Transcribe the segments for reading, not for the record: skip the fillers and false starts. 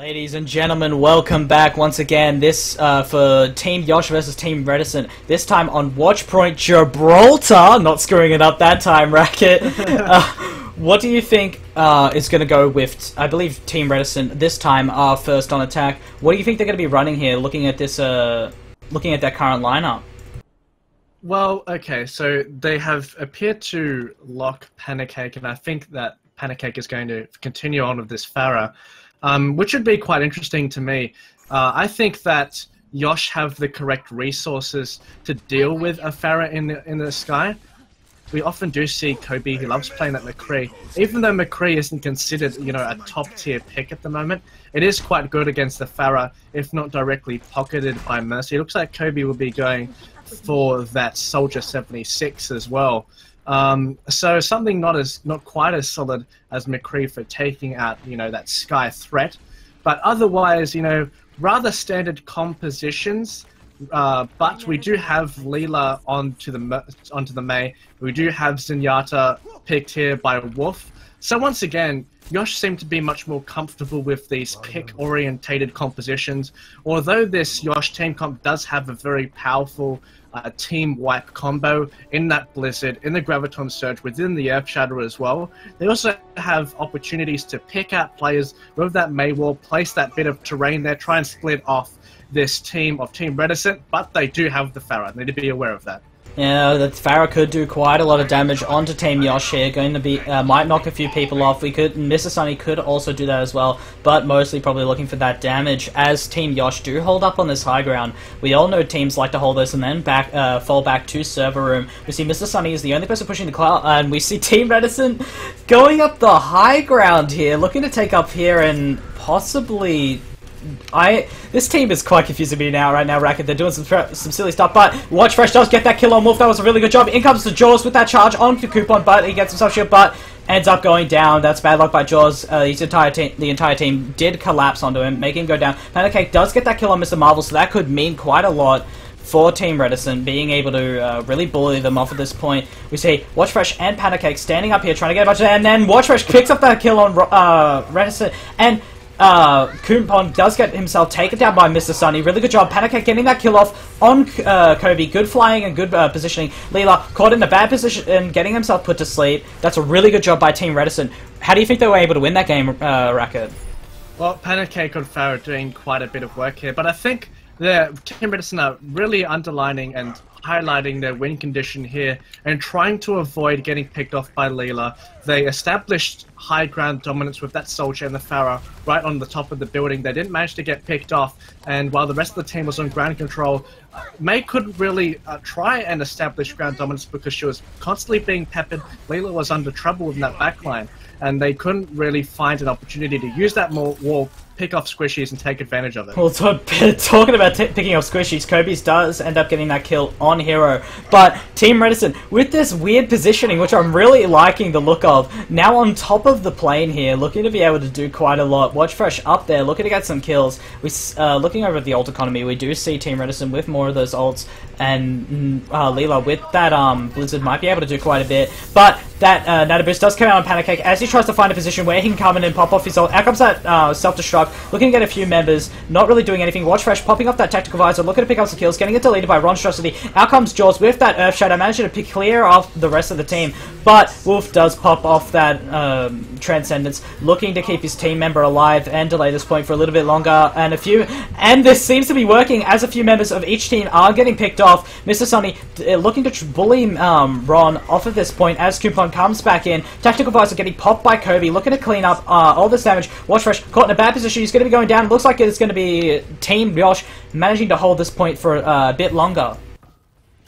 Ladies and gentlemen, welcome back once again. This for Team YOSH versus Team Reticent. This time on Watchpoint Gibraltar. Not screwing it up that time, Racket. What do you think is going to go with, I believe, Team Reticent this time are first on attack. What do you think they're going to be running here, looking at this, looking at their current lineup? Well, okay, so they have appeared to lock Pancake, and I think that Pancake is going to continue on with this Pharah. Which would be quite interesting to me. I think that YOSH have the correct resources to deal with a Pharah in the sky. We often do see Kobe, he loves playing that McCree. Even though McCree isn't considered, you know, a top-tier pick at the moment, it is quite good against the Pharah, if not directly pocketed by Mercy. It looks like Kobe will be going for that Soldier 76 as well. So something not quite as solid as McCree for taking out, you know, that sky threat, but otherwise, you know, rather standard compositions. But we do have Leela onto the Mei. We do have Zenyatta picked here by Wolf. So once again, YOSH seem to be much more comfortable with these pick-orientated compositions. Although this YOSH team comp does have a very powerful team wipe combo in that Blizzard, in the Graviton Surge, within the Earth Shatter as well. They also have opportunities to pick out players with that Mei wall, place that bit of terrain there, try and split off this team of Team Reticent, but they do have the Pharah. They need to be aware of that. Yeah, the Pharah could do quite a lot of damage onto Team YOSH here. Going to be might knock a few people off. Mr. Sunny could also do that as well, but mostly probably looking for that damage as Team YOSH do hold up on this high ground. We all know teams like to hold this and then fall back to server room. We see Mr. Sunny is the only person pushing the cloud, and we see Team Reticent going up the high ground here, looking to take up here and possibly. This team is quite confusing me right now, Racket. They're doing some silly stuff, but Watchfresh does get that kill on Wolf. That was a really good job. In comes the Jaws with that charge on Coupon, but he gets himself shot, but ends up going down. That's bad luck by Jaws. The entire team did collapse onto him, making him go down. Pancake does get that kill on Mr. Marvel, so that could mean quite a lot for Team Reticent, being able to really bully them off at this point. We see Watchfresh and Pancake standing up here, trying to get a bunch of, and then Watchfresh picks up that kill on Reticent, and Coupon does get himself taken down by Mr. Sunny. Really good job. Pancake getting that kill off on Kobe. Good flying and good positioning. Leela caught in a bad position and getting himself put to sleep. That's a really good job by Team Reticent. How do you think they were able to win that game, Racket? Well, Pancake and Pharah doing quite a bit of work here, but I think the Team Reticent are really underlining and highlighting their win condition here and trying to avoid getting picked off by Leela. They established high ground dominance with that Soldier and the Pharah right on the top of the building. They didn't manage to get picked off, and while the rest of the team was on ground control, Mei couldn't really try and establish ground dominance because she was constantly being peppered. Leela was under trouble in that backline, and they couldn't really find an opportunity to use that wall, pick off squishies and take advantage of it. Well, talking about picking off squishies, Kobe's does end up getting that kill on Hero, but Team Reticent, with this weird positioning, which I'm really liking the look of, now on top of the plane here, looking to be able to do quite a lot. Watchfresh up there, looking to get some kills. Looking over at the ult economy, we do see Team Reticent with more of those ults, and Leela with that Blizzard might be able to do quite a bit, but that Nataboost does come out on Pancake as he tries to find a position where he can come in and pop off his ult. Out comes that self-destruct, looking to get a few members, not really doing anything. Watchfresh popping off that Tactical Visor, looking to pick up some kills, getting it deleted by Monstrosity. Out comes Jaws with that Earth Shadow, managing to clear off the rest of the team, but Wolf does pop off that Transcendence, looking to keep his team member alive and delay this point for a little bit longer, and this seems to be working as a few members of each team are getting picked off. Mr. Sunny looking to bully Ron off of this point as Coupon comes back in. Tactical Visor getting popped by Kobe, looking to clean up all this damage. Watchfresh caught in a bad position. He's going to be going down. Looks like it's going to be Team YOSH managing to hold this point for a bit longer.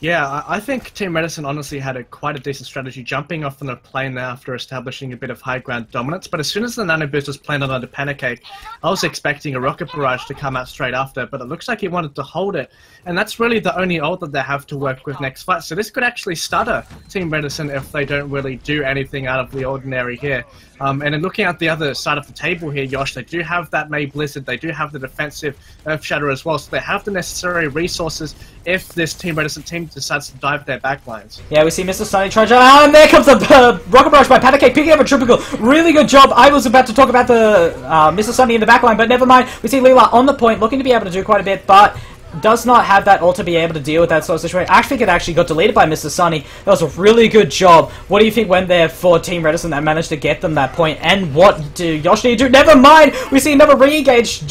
Yeah, I think Team Reticent honestly had quite a decent strategy jumping off on the plane there after establishing a bit of high ground dominance, but as soon as the Nano Boost was planted onto Pancake, I was expecting a Rocket Barrage to come out straight after, but it looks like he wanted to hold it, and that's really the only ult that they have to work with next fight, so this could actually stutter Team Reticent if they don't really do anything out of the ordinary here. And then looking at the other side of the table here, YOSH, they do have that Mei Blizzard, they do have the defensive Earth Shatter as well, so they have the necessary resources if this Team Reticent team decides to dive their backlines. Yeah, we see Mr. Sunny charge out, and there comes the rocket barrage by Pancake, picking up a triple kill. Really good job. I was about to talk about the Mr. Sunny in the backline, but never mind. We see Leela on the point, looking to be able to do quite a bit, but does not have that ult to be able to deal with that sort of situation. I think it actually got deleted by Mr. Sunny. That was a really good job. What do you think went there for Team Reticent that managed to get them that point? And what do YOSH need to do? Never mind! We see another re-engage.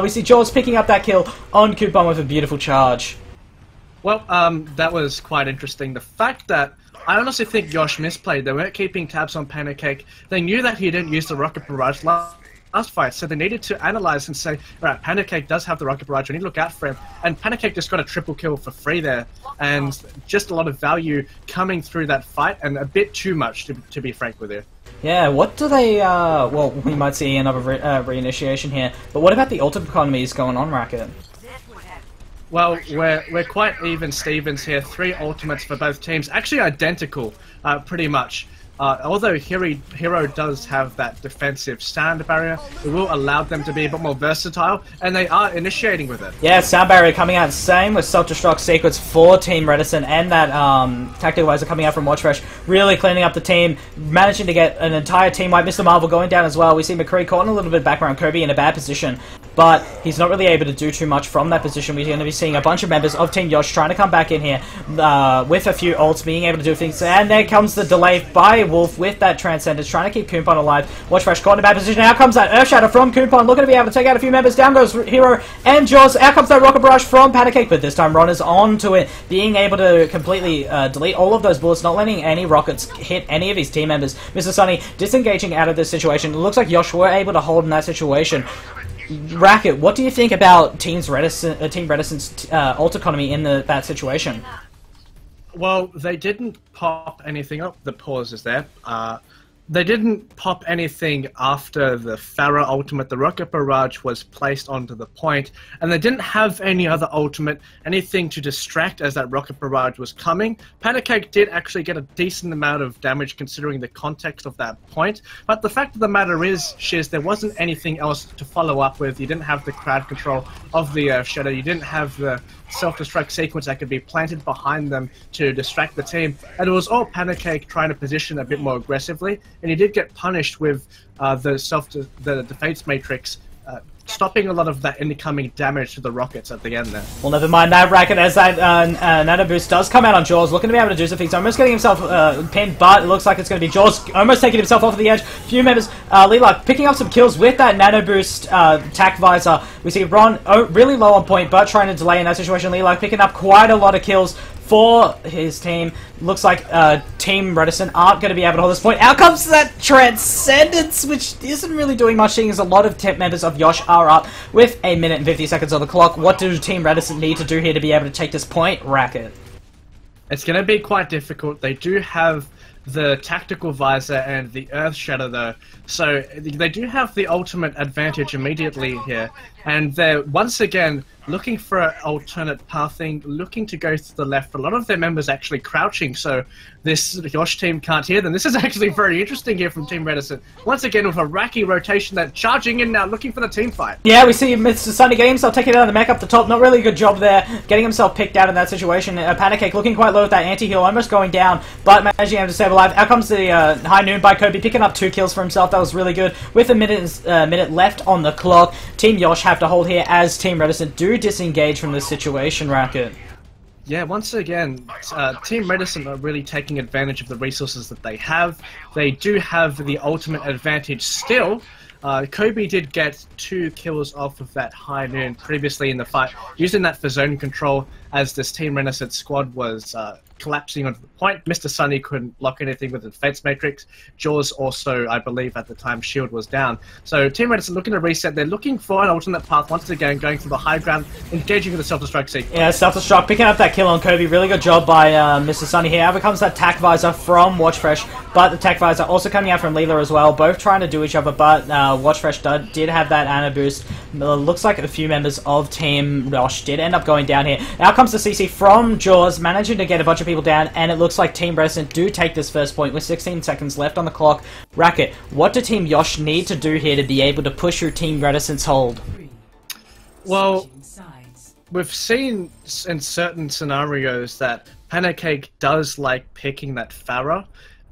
We see Jaws picking up that kill on Coupon with a beautiful charge. Well, that was quite interesting. The fact that I honestly think YOSH misplayed. They weren't keeping tabs on Pancake. They knew that he didn't use the rocket barrage last fight, so they needed to analyze and say, right, Pancake does have the rocket barrage, we need to look out for him. And Pancake just got a triple kill for free there, and just a lot of value coming through that fight, and a bit too much, to be frank with you. Yeah, what do they, well, we might see another reinitiation here, but what about the ultimate economies going on, Racket? Well, we're quite even Stevens here. 3 ultimates for both teams, actually identical, pretty much. Although Hero does have that defensive sound barrier, it will allow them to be a bit more versatile, and they are initiating with it. Yeah, sound barrier coming out, same with self-destruct sequence for Team Reticent, and that tactical visor coming out from Watchpoint, really cleaning up the team, managing to get an entire team wipe. Mr. Marvel going down as well. We see McCree caught in a little bit background, Kirby in a bad position, but he's not really able to do too much from that position. We're going to be seeing a bunch of members of Team YOSH trying to come back in here with a few ults, being able to do things, and there comes the delay by Wolf with that Transcendence, trying to keep Coupon alive. Watchpoint caught in a bad position. Out comes that Earth Shatter from Coupon, looking to be able to take out a few members. Down goes Hero and Jaws. Out comes that Rocket Barrage from Pancake, but this time Ron is on to it, being able to completely delete all of those bullets, not letting any rockets hit any of his team members. Mr. Sunny disengaging out of this situation. It looks like YOSH were able to hold in that situation. Racket, what do you think about Team Reticent's ult economy in that situation? Well, they didn't pop anything up. The pause is there. They didn't pop anything after the Pharah ultimate. The Rocket Barrage was placed onto the point, and they didn't have any other ultimate, anything to distract as that Rocket Barrage was coming. Pancake did actually get a decent amount of damage considering the context of that point, but the fact of the matter is, Shiz, there wasn't anything else to follow up with. You didn't have the crowd control of the Shadow. You didn't have the self-destruct sequence that could be planted behind them to distract the team, and it was all Pancake trying to position a bit more aggressively, and he did get punished with the defense matrix, stopping a lot of that incoming damage to the rockets at the end there. Well, never mind that, Racket, as that nano boost does come out on Jaws, looking to be able to do some things. Almost getting himself pinned, but it looks like it's going to be Jaws almost taking himself off of the edge. Few members, Leela picking up some kills with that nano boost tac visor. We see Ron really low on point, but trying to delay in that situation. Leela picking up quite a lot of kills for his team. Looks like Team Reticent aren't going to be able to hold this point. Out comes that Transcendence, which isn't really doing much, seeing as a lot of members of YOSH are up with 1 minute and 50 seconds on the clock. What do Team Reticent need to do here to be able to take this point, Racket? It's going to be quite difficult. They do have the tactical visor and the Earth Shatter though, so they do have the ultimate advantage immediately here, and they're once again looking for an alternate pathing, looking to go to the left. A lot of their members actually crouching, so this YOSH team can't hear them. This is actually very interesting here from Team Reticent. Once again with a Raki rotation, they're charging in now, looking for the team fight. Yeah, we see Mr. Sunny getting himself taken out of the mech up the top. Not really a good job there, getting himself picked out in that situation. Pancake looking quite low with that anti-heal, almost going down, but managing to stay alive. Out comes the High Noon by Kobe, picking up 2 kills for himself. That was really good. With a minute left on the clock, Team YOSH have to hold here as Team Reticent do disengage from this situation, Racket. Yeah, once again, Team Reticent are really taking advantage of the resources that they have. They do have the ultimate advantage still. Kobe did get 2 kills off of that High Noon previously in the fight, using that for zone control as this Team Reticent squad was collapsing onto the point. Mr. Sunny couldn't lock anything with the defense matrix. Jaws also, I believe at the time, shield was down. So Team Reticent looking to reset. They're looking for an alternate path once again, going for the high ground, engaging with the self-destruct sequence. Yeah, self-destruct, picking up that kill on Kobe. Really good job by Mr. Sunny here. Out comes that tac visor from Watchfresh, but the tac visor also coming out from Leela as well. Both trying to do each other, but Watchfresh did have that Ana boost. Looks like a few members of Team YOSH did end up going down here. Out comes the CC from Jaws, managing to get a bunch of people down, and it looks like Team Reticent do take this first point with 16 seconds left on the clock. Racket, what do Team YOSH need to do here to be able to push through Team Reticent's hold? Well, we've seen in certain scenarios that Pancake does like picking that Pharah,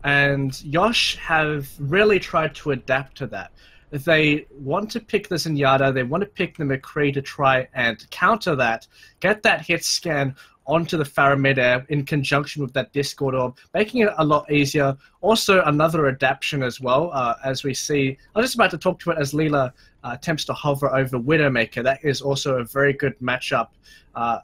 and YOSH have really tried to adapt to that. They want to pick the Zenyatta, they want to pick the McCree to try and counter that, get that hit scan onto the Pharah mid-air in conjunction with that Discord orb, making it a lot easier. Also, another adaptation as well, as we see. I was just about to talk to it as Leela attempts to hover over Widowmaker. That is also a very good matchup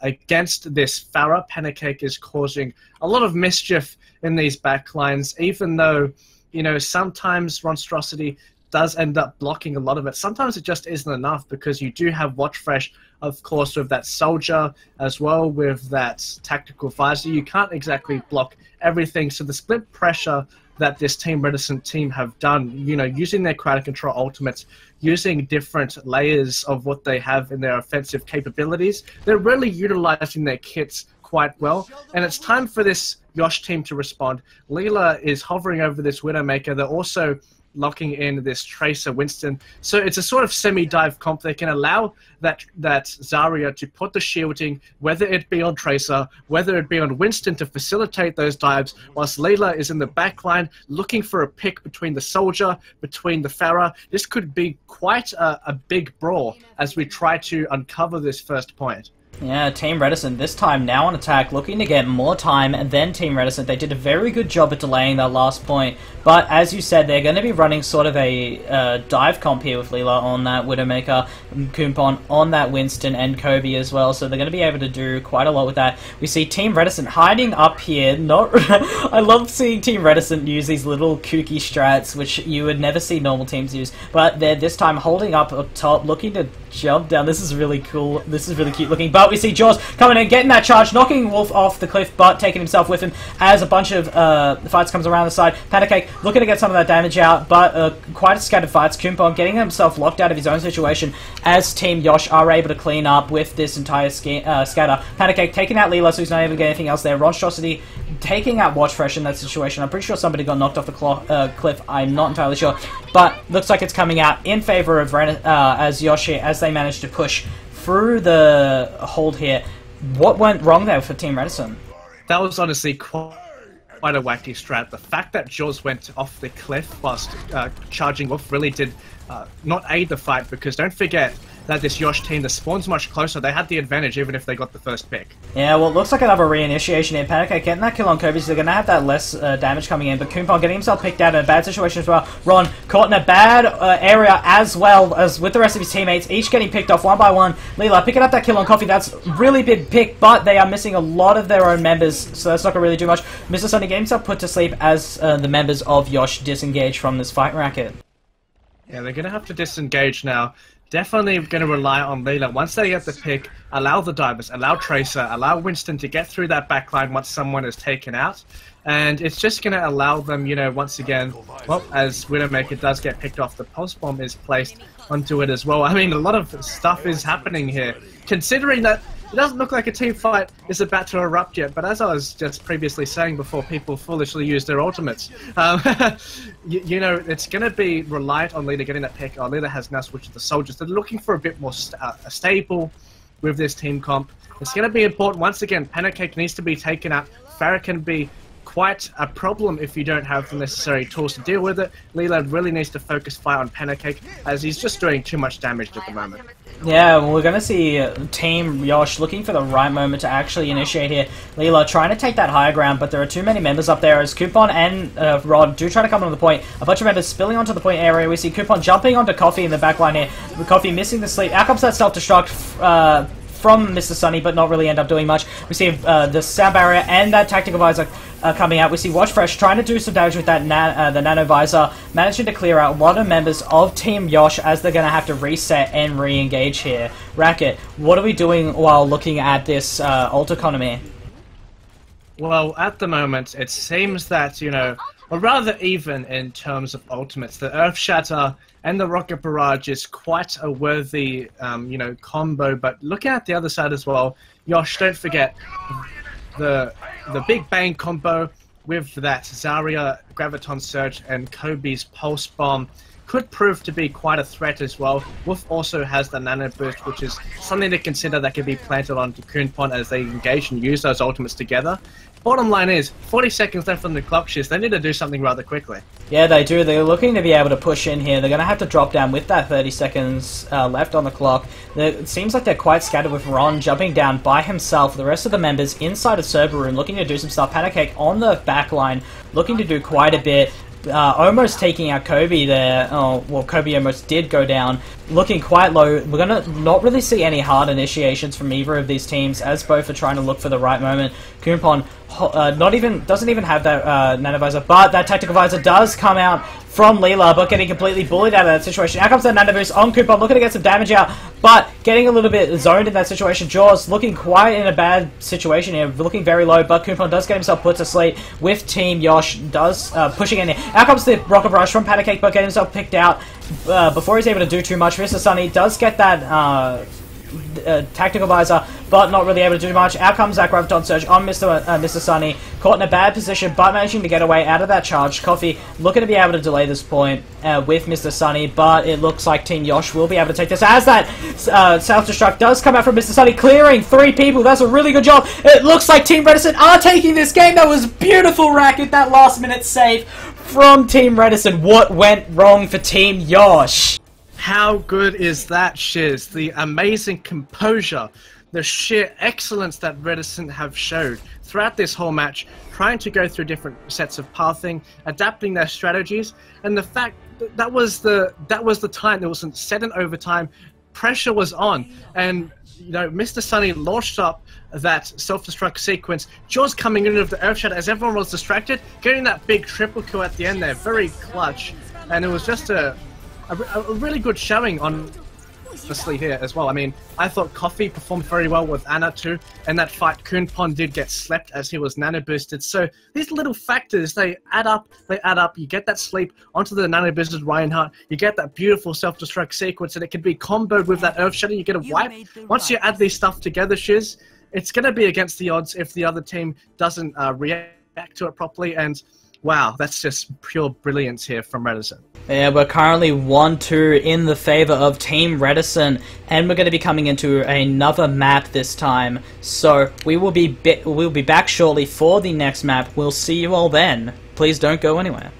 against this Pharah. Pancake is causing a lot of mischief in these backlines, even though, you know, sometimes Monstrosity does end up blocking a lot of it. Sometimes it just isn't enough because you do have Watch Fresh, of course, with that Soldier as well, with that Tactical Visor. You can't exactly block everything. So the split pressure that this Team Reticent team have done, you know, using their crowd control ultimates, using different layers of what they have in their offensive capabilities, they're really utilizing their kits quite well. And it's time for this YOSH team to respond. Leela is hovering over this Widowmaker. They're also locking in this Tracer Winston. So it's a sort of semi-dive comp. They can allow that Zarya to put the shielding, whether it be on Tracer, whether it be on Winston, to facilitate those dives, whilst Leela is in the backline looking for a pick between the Soldier, between the Pharah. This could be quite a big brawl as we try to uncover this first point. Yeah, Team Reticent this time now on attack, looking to get more time than Team Reticent. They did a very good job at delaying that last point, but as you said, they're going to be running sort of a dive comp here with Leela on that Widowmaker, Kumpon on that Winston, and Kobe as well, so they're going to be able to do quite a lot with that. We see Team Reticent hiding up here. I love seeing Team Reticent use these little kooky strats, which you would never see normal teams use, but they're this time holding up top, looking to jump down. This is really cool. This is really cute looking, but we see Jaws coming in, getting that charge, knocking Wolf off the cliff, but taking himself with him as a bunch of fights comes around the side. Pancake looking to get some of that damage out, but quite a scattered fights. Kumpon getting himself locked out of his own situation as Team YOSH are able to clean up with this entire scatter. Pancake taking out Leela, so he's not able to get anything else there. Monstrosity taking out Watch Fresh in that situation. I'm pretty sure somebody got knocked off the cliff. I'm not entirely sure, but looks like it's coming out in favor of as YOSH here, as they managed to push through the hold here. What went wrong there for Team Reticent? That was honestly quite a wacky strat. The fact that Jaws went off the cliff whilst charging Wolf really did not aid the fight, because don't forget that this YOSH team, the spawn's much closer. They had the advantage even if they got the first pick. Yeah, well, it looks like another reinitiation here. Pancake getting that kill on Kobe, so they're going to have that less damage coming in. But Kumpon getting himself picked out in a bad situation as well. Ron caught in a bad area as well as with the rest of his teammates, each getting picked off one by one. Leela picking up that kill on Coffee. That's really big pick, but they are missing a lot of their own members, so that's not going to really do much. Mr. Sunny getting himself put to sleep as the members of YOSH disengage from this fight racket. Yeah, they're going to have to disengage now. Definitely going to rely on Leela. Once they get the pick, allow the divers, allow Tracer, allow Winston to get through that backline once someone is taken out. And it's just going to allow them, you know, once again, well, as Widowmaker does get picked off, the pulse bomb is placed onto it as well. I mean, a lot of stuff is happening here, considering that it doesn't look like a team fight is about to erupt yet, but as I was just previously saying before people foolishly use their ultimates, you know, it's going to be reliant on Leela getting that pick. Oh, Leela has now switched to the Soldiers. They're looking for a bit more stable with this team comp. It's going to be important. Once again, Pancake needs to be taken out. Pharah can be quite a problem if you don't have the necessary tools to deal with it. Leela really needs to focus fire on Pancake, as he's just doing too much damage at the moment. Yeah, well, we're going to see Team YOSH looking for the right moment to actually initiate here. Leela trying to take that higher ground, but there are too many members up there as Kumpon and Rod do try to come onto the point. A bunch of members spilling onto the point area. We see Kumpon jumping onto Coffee in the backline here. Coffee missing the sleep. Out comes that self-destruct from Mr. Sunny, but not really end up doing much. We see the sound barrier and that tactical visor coming out. We see Watch Fresh trying to do some damage with that the nano visor, managing to clear out a lot of members of Team YOSH as they're going to have to reset and re-engage here. Racket, what are we doing while looking at this ult economy? Well, at the moment, it seems that, you know, or rather even in terms of ultimates, the Earth Shatter and the Rocket Barrage is quite a worthy, you know, combo. But looking at the other side as well, YOSH, don't forget the Big Bang combo with that Zarya Graviton Surge and Kobe's Pulse Bomb could prove to be quite a threat as well. Wolf also has the nano boost, which is something to consider that can be planted onto Coonpon as they engage and use those ultimates together. Bottom line is, 40 seconds left on the clock, Shiz. They need to do something rather quickly. Yeah, they do. They're looking to be able to push in here. They're going to have to drop down with that 30 seconds left on the clock. It seems like they're quite scattered with Ron jumping down by himself. The rest of the members inside a server room looking to do some stuff. Pancake on the back line, looking to do quite a bit. Almost taking out Kobe there. Oh, well, Kobe almost did go down. Looking quite low. We're going to not really see any hard initiations from either of these teams, as both are trying to look for the right moment. Coonpon doesn't even have that nanovisor, but that tactical visor does come out from Leela, but getting completely bullied out of that situation. Out comes that nano boost on Coonpon, looking to get some damage out, but getting a little bit zoned in that situation. Jaws looking quite in a bad situation here, looking very low, but Coonpon does get himself put to sleep with Team YOSH, does pushing in there. Out comes the Rocket Rush from Pancake, but getting himself picked out before he's able to do too much. Mr. Sunny does get that tactical visor, but not really able to do much. Out comes that Graviton Surge on Mr. Sunny, caught in a bad position, but managing to get away out of that charge. Coffee looking to be able to delay this point with Mr. Sunny, but it looks like Team YOSH will be able to take this, as that self-destruct does come out from Mr. Sunny, clearing 3 people. That's a really good job. It looks like Team Reticent are taking this game. That was beautiful racket, that last-minute save from Team Reticent. What went wrong for Team YOSH? How good is that, Shiz? The amazing composure, the sheer excellence that Reticent have showed throughout this whole match, trying to go through different sets of pathing, adapting their strategies, and the fact that was the time. There wasn't set in overtime, pressure was on, and you know, Mr. Sunny launched up that self-destruct sequence, Jaws coming in with the Earth Shatter as everyone was distracted, getting that big triple kill at the end there, very clutch, and it was just a really good showing on honestly here as well. I mean, I thought Coffee performed very well with Anna too, and that fight Coonpon did get slept as he was nano boosted. So these little factors, they add up, you get that sleep onto the nano boosted Reinhardt, you get that beautiful self-destruct sequence, and it can be comboed with that Earth Shatter, you get a wipe. Once you add these stuff together, Shiz, it's going to be against the odds if the other team doesn't react to it properly, and wow, that's just pure brilliance here from Reticent. Yeah, we're currently 1-2 in the favor of Team Reticent, and we're going to be coming into another map this time. So we'll be back shortly for the next map. We'll see you all then. Please don't go anywhere.